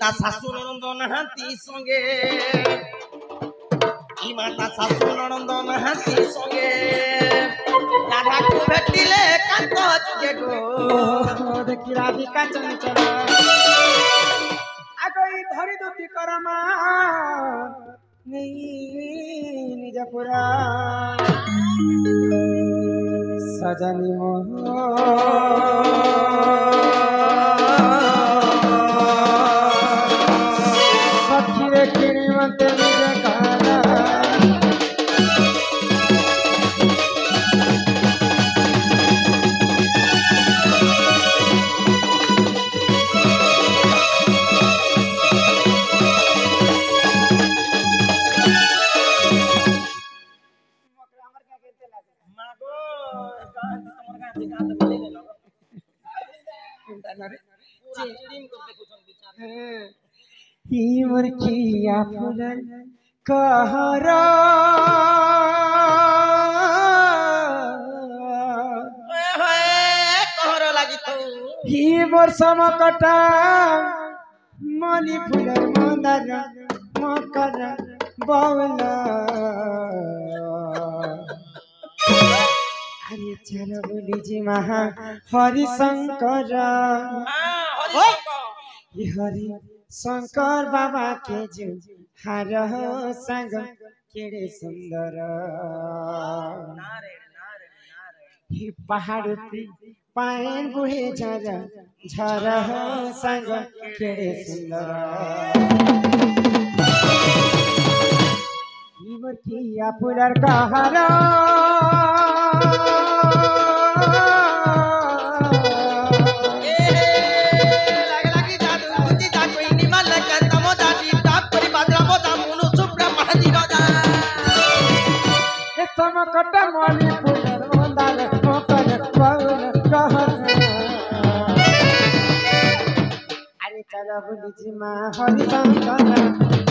তা শাশুর নন্দন হাতি সঙ্গে মাতা শাশুর নন্দন হাতি সঙ্গে রাধাকে ভেটিলে কান্ত চুকে গো দেখি রাধিকা চঞ্চল আগই ধরি দুটি করমা নেই নিজ পুরা সজনি মোহ সখিরে কিনি মতে নিজ কালা मुर्खिया फुलन कहरा कहर लागि तो ही मोर समकटा मनी फुलर मंदर मकर बावला अरे चलो बोली जी महा हरि शंकर हरि शंकर बाबा के जो हर संग केड़े सुंदर ही पहाड़ पे पायन बुहे झर झर संग केड़े सुंदर ही मुर्खिया फुलर कहरा समकट मणि फुलर मंदार मकर बाउल कहर अरे चला बोली जी मां हरि शंकर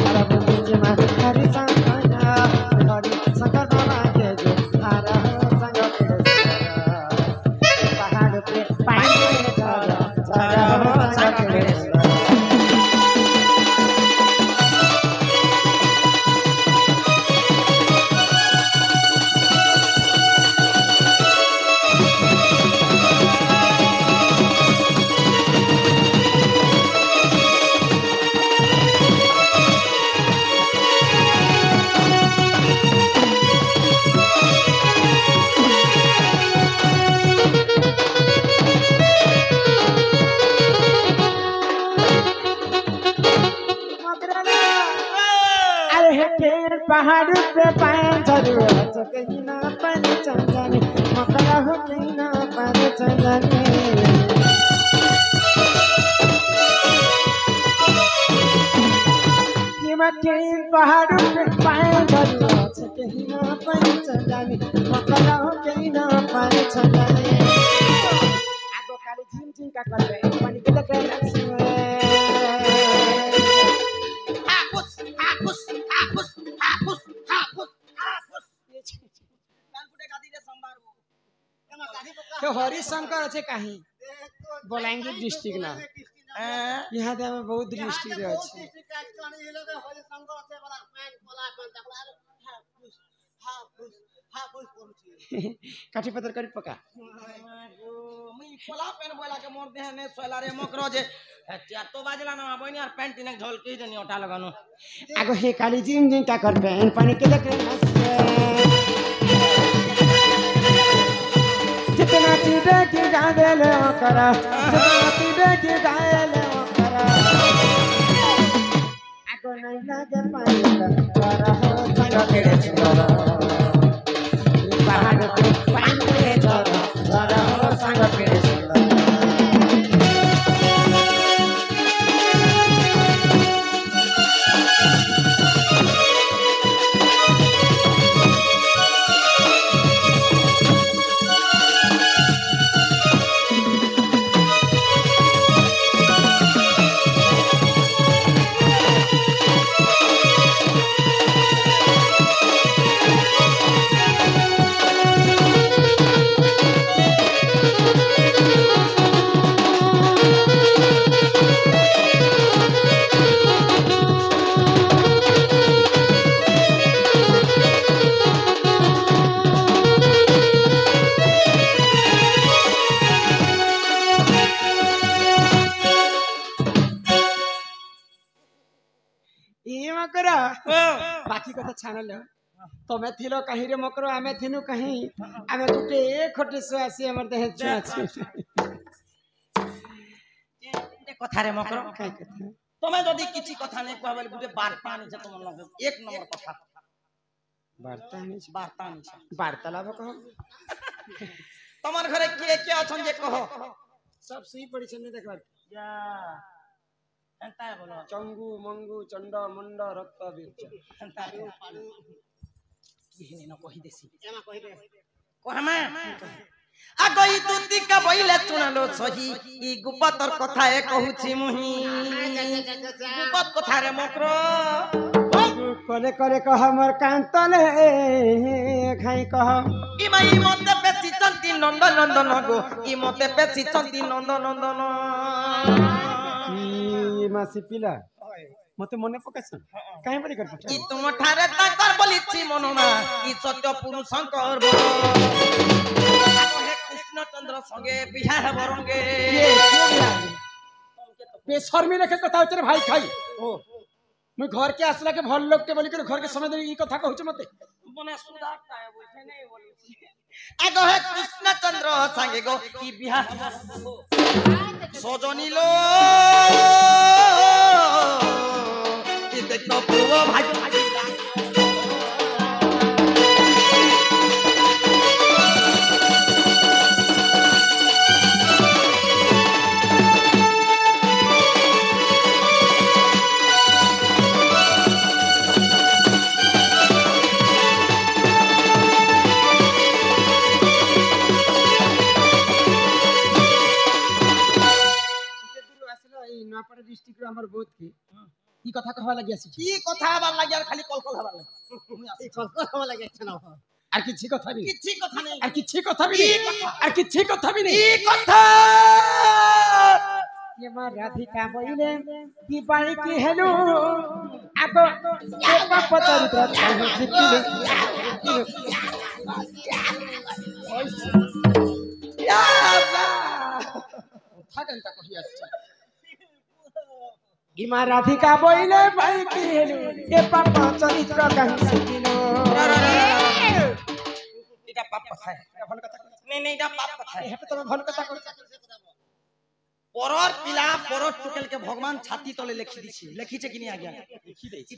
चला बोली जी मां हरि शंकर हरि शंकर बाबा के जो हर संग के पहाड़ पे पानी झर झर संग के पहाड़ पे पाए झरू कहीं ना पानी चंदनी मकरा हो कहीं ना पानी चंदनी ये मटे पहाड़ पे पाए झरू कहीं ना पानी चंदनी मकरा हो कहीं ना पानी चंदनी आगो काली झिम झिम का करबे पानी के लगे तो हरिशंकर अच्छे कहीं बलांगीर डिस्ट्रिक्ट ना यहाँ दे हमें बहुत डिस्ट्रिक्ट है अच्छे काठी पत्थर करी पका मुई कोला पेन बोला के मोर देह ने सोला रे मकरो जे तो बाजला ना बनी यार पैंट ने ढोल के जनी ओटा लगानो आगो हे काली जिम जिम का कर पेन पानी के देख जितना चीज़े की गाने ले वो करा जितना चीज़े की गाने ले वो करा आगो नहीं लगे पानी का करा हो संग केड़े सुंदर पहाड़ पे पानी के झरा झरा हो संग केड़े सुंदर ये मकरा ओ बाकी कथा छाणलो तमे थिलो कहीं रे मकरो आमे थिनु कहीं आमे गुटे एक खटे सुआसी हमर देह छुआ छी ए कथा रे मकर काय कथा तमे जदी किछि कथा नै कहबे गुटे बार्ता आनी छै तुम लग एक नंबर कथा वार्ता नहीं छी बार्ता आनी छै वार्तालाप कह तमर घरे के अछन जे कहो सब सुई पड़ी छै ने देखबार या एंता बोलो चंगू मंगू चंड मुंड रक्त बीज एंता किहने न कहि देसी एमा कहि दे कहमा आ गई तुति का बइले चुनालो सही ई गुपतर कथा ए कहूची मुही गुपत कथा रे मकरो करे करे कह हमर कांतले खाई कह ई माई मते पेची चंती नंद नंदन गो ई मते पेची चंती नंद नंदन ई मासी पिला मते मने पकास काहे बड़ी कर ई तुम ठारे ताकर बलिछि मनना ई सत्य पुरुष शंकर बो हे कृष्ण चंद्र संगे बिहार बरंगे बेशर्मी रखे कथा होचे रे भाई खाई ओ मैं घर के आसला के भल लोग के बोली कर घर के समय ई कथा कहू छ मते बने सुधा काय बोलछे नै बोलछि आगो हे कृष्ण चंद्र संगे गो ई बिहार सजनी लो ई देख तो पूर्व भाई नापड़ डिस्ट्रिक्ट रो हमर बहुत की ई कथा कहवा लागि आसी की कथा हबार लागि यार खाली कलकल हबार लागि कलकल हबार लागि छ न আর কিছু কথা বি किछि कथा नै আর কিছু কথা বি আর কিছু কথা বি ई कथा ये मां राधिका বইলে দীপালি কি হেলু আগো এক পচরিত্র চাহি শিখিলে या থাকেন তা কহি আসছে ইমা রাধিকা বইলে ভাই কি হেলু এ পাপ চরিত্র কাহি শিখিলো এটা পাপ কথা এটা ভাল কথা নাই নাই এটা পাপ কথা হেতে তুমি ভাল কথা কইছ পরর পিলা পরর টুকেল के भगवान छाती तले लिखि दिछि लिखिছে কিনি আগে লিখি দেইছি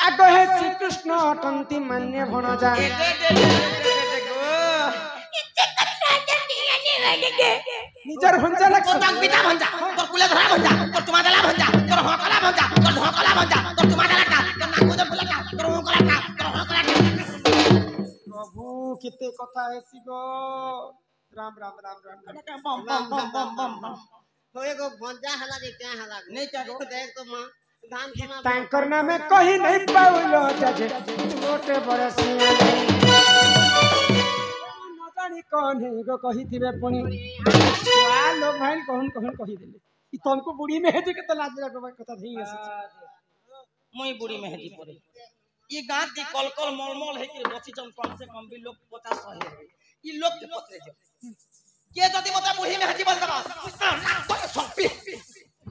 আগো হে শ্রীকৃষ্ণ অটন্তি মান্য ভণ যা নিজর ভঞ্জা লাগছ তোর পিতা ভঞ্জা তোর কুলে ধরা ভঞ্জা তোর তোমা দেলা ভঞ্জা তোর হকলা ভঞ্জা তোর ঢকলা ভঞ্জা তোর তোমা দেলা কা তোর নাকু ফুলা কা তোর হকলা কা তোর হকলা কা প্রভু কেতে কথা হেসি গো राम राम राम राम बम बम बम बम बम बम होएगो भंजा हला के क्या हला नहीं क्या गो देख तो मां धान सुना तांकर नामे कहि नहीं पाउलो जजे छोटे बरसिया न जानी कौन है गो कहि थिबे पुनी वालो भाई कहन कहन कहि देले ई तुमको बुढ़ी में है जे के त लाज रखबा कथा नहीं है मुई बुढ़ी मेहदी पड़े ई गांत दी कलकल मलमल है कि बची जम कम से कम भी लोग 50 है ई लोग के पत्रे जो के जदी मता बुढ़ी मेहदी बन दबा तो सपी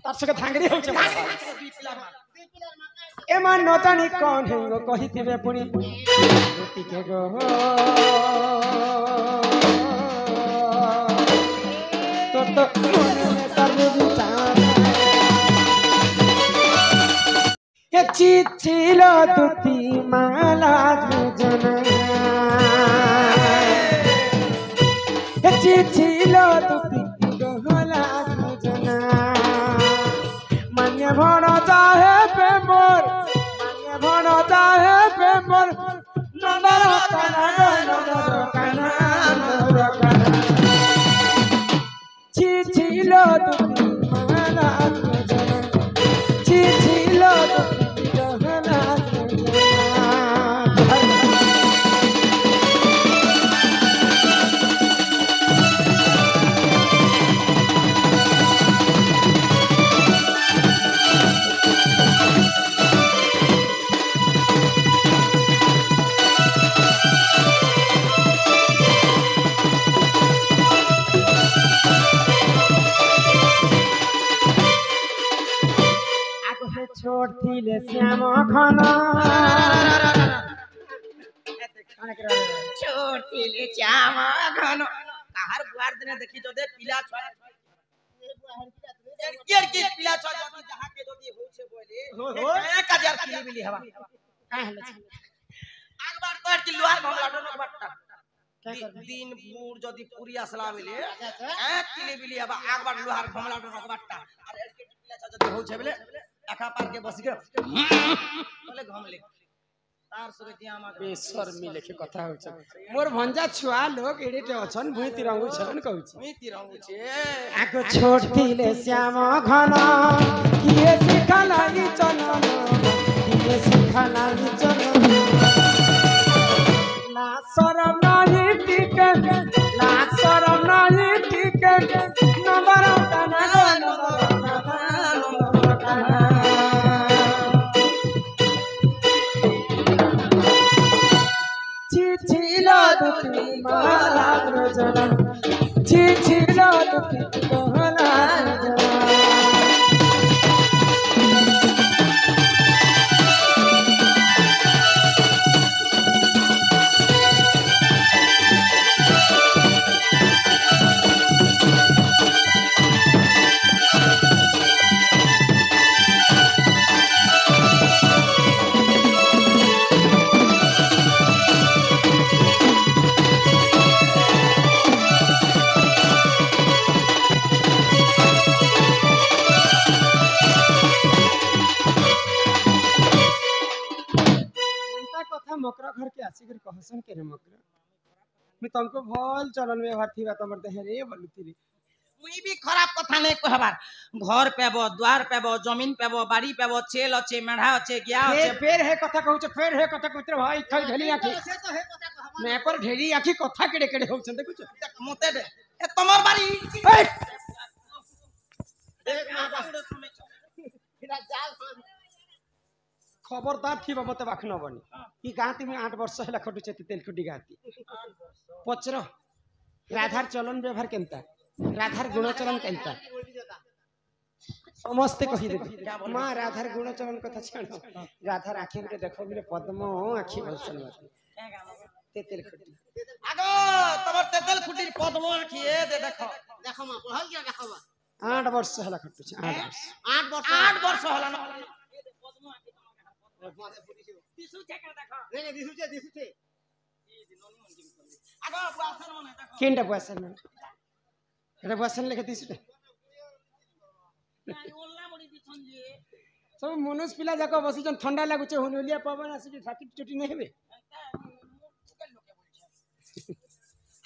तार से धांगरी हो छ ए मान न जानी कौन है गो कहि थिबे पुनी रोटी के गो तो मन में तरबू विचार ये चिचिलो दुती माला जुजना ये चिचिलो दुती गहला जुजना मान्य भण चाहे प्रेमर मान्य भण चाहे प्रेमर नंदर काना नंदर काना नंदर काना चिचिलो दुती माला जुजना चिचिलो दुती गहला जुजना आगे छोड़ थिले श्याम घन छोटिले श्याम घन ताहार बुआर दिने देखि जदे पिला छय केर के पिला छय जदि जहा के जदि होछे बोले हो काजार किली बिली हवा काहे हले आगबार तोर कि लोहार भमला डनक बट्टा दिन भूर जदि पूरी असला बेले किली बिली हवा आगबार लोहार भमला डनक बट्टा अरे के पिला छय जदि होछे बोले एका पार के बस के बोले घमले तार सके दियामा बेसर मिले के कथा होछ मोर भंजा छुआ लोग एडेटे अछन भुई तिरंगु छन कहूछ मी तिरंगु छे आगे छोड़ थिले श्याम घन किए सिखलाई चलन किए सिखलाई चलन ला शरम नहीं टिके ला शरम नहीं टिके नंबर तना छिछिलो दुखी माला रजना छिछिलो दुखी माला रजना मकरा घर के आसी कर कहसन के रे मकरा मैं तुमको भल चलन व्यवहार थीबा तमर देह रे बोलुतिली मुई भी खराब कथा नहीं कहबार घर पेबो द्वार पेबो जमीन पेबो बाड़ी पेबो छेल अच्छे मेढ़ा अच्छे गया अच्छे फेर है कथा कहू फेर है कथा कहते भाई खई ढेली आखी मैं पर ढेली आखी कथा केड़े केड़े होछ देखु मते दे ए तमर बाड़ी देख ना फिरा जाल खबरदार थी मते बाखन बनी ई गाती में 8 वर्ष हला खटुचे तेल खुटी गाती पचर राधार चलन व्यवहार केनता राधार गुण चलन केनता समस्त कहि दे मां राधार गुण चलन कथा छाड़ राधार आखि के देखो बिले पद्म आखि बलसन तेल खुटी आगो तमर तेल खुटी पद्म आखि ए दे देखो देखो मां पढ़ल क्या देखबा 8 वर्ष हला खटुचे 8 वर्ष हला न दिसु छे कर देखो नहीं दिसु छे आगो बुआसन मन देखो केनटा बुआसन एटा बुआसन लेके दिसु ओल्ला बडी दिसन जे सब मनुष्य पिला जाको बसी जन ठंडा लागुचे हुनुलिया पवन आसी ठाकी चुटी नहीं हेबे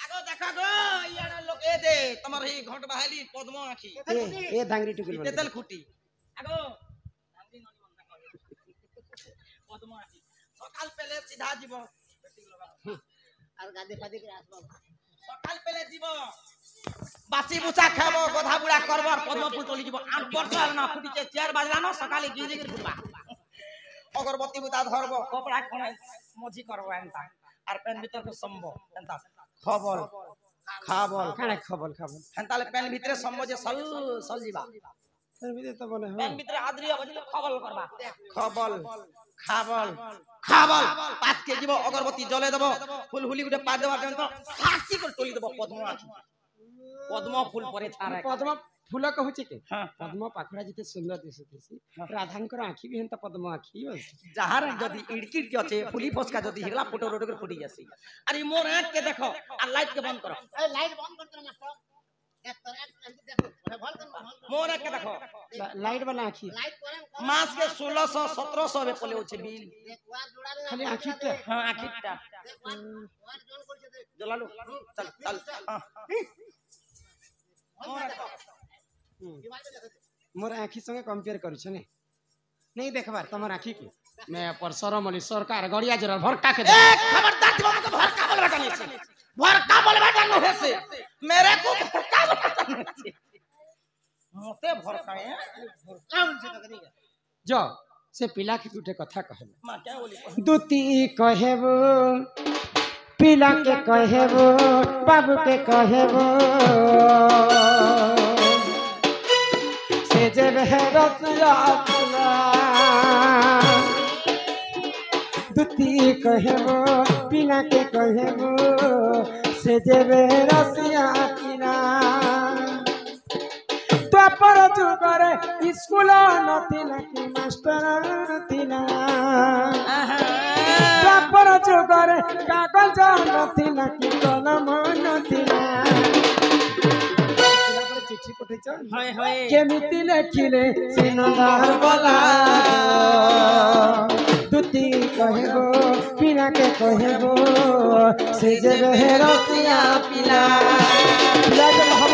आगो देखा गो याडा लोक ए दे तमर ही घंट बहाली पद्म आखी ए धांगरी टुकुल तेल खुटी आगो धांगरी ननी मन देखो पद्म आखी सकाल पहले सीधा जीव और गादे फादे के आसबा सकाल पहले जीव बासी बुचा खाबो गोधा बुड़ा करबो पद्म फूल तोली जीव 8 वर्ष ना खुटी के 4 बजला न सकाले गिरी गिरी फुटबा अगरबत्ती बुता धरबो कपड़ा खणाई मोजी करबो एंता आर पेन भीतर को संबो एंता खबल खाबल खाना खबल खबल एंता ले पेन भीतर संबो जे सल सल जीवा सर भी तो बने हो पेन भीतर आद्री बजले खबल करबा खबल खाबल खाबल पात के जीव अगरबत्ती जले देबो फूल हुली गुटे पा देबा एंता फासी कर टोली देबो पद्म आखी पद्म फूल परे छारे पद्म फूल कहूचे के हां पद्म पाखुड़ा जिते सुंदर दिसतेसी राधांकर आखी भी हेंता पद्म आखी बस जहार जदी इड़किट के अच्छे फुली फसका जदी हिगला फोटो रोड के फुटी जासी अरे मोर आंख के देखो आ लाइट के बंद करो ए लाइट बंद कर दो मास्टर एक तरह देखो भल कर मोर आंख के देखो लाइट वाला आखी लाइट करे मास के 1600 1700 में पले होचे बिल एक बार जोड़ा दे खाली आखीटा हां आखिटा वार जोन करछे देख जलालो चल चल हां मोर आखी संगे कंपेयर करू छने नहीं देखबार तमर आखी के मैं पर सरमली सरकार गड़िया जरा भरका के ए खबरदार तुम को भड़का बोल बेटा नहीं भड़का बोल बेटा नहीं है मेरे को भड़का बोल बेटा नहीं मोते भड़काए काम से तो करी जो से पिला के उठे कथा कहले मां क्या बोली दुती कहेबो पिला के कहेबो बाबू के कहेबो से जे रसिया দুতি কহেবো পিনা কে কহেবো সে দেবে রসিয়া পিনা তারপর যুগরে স্কুল নথিলা কি মাস্টার নথিলা তারপর যুগরে কাগজ নথিলা কি কলম নথিলা চিঠি পঠাইছ হয় হয় কেমিতি লেখিলে সিনদার বলা দুতি কহেবো পিনা কে কহেবো সে যে রসিয়া পিলা পিলা হব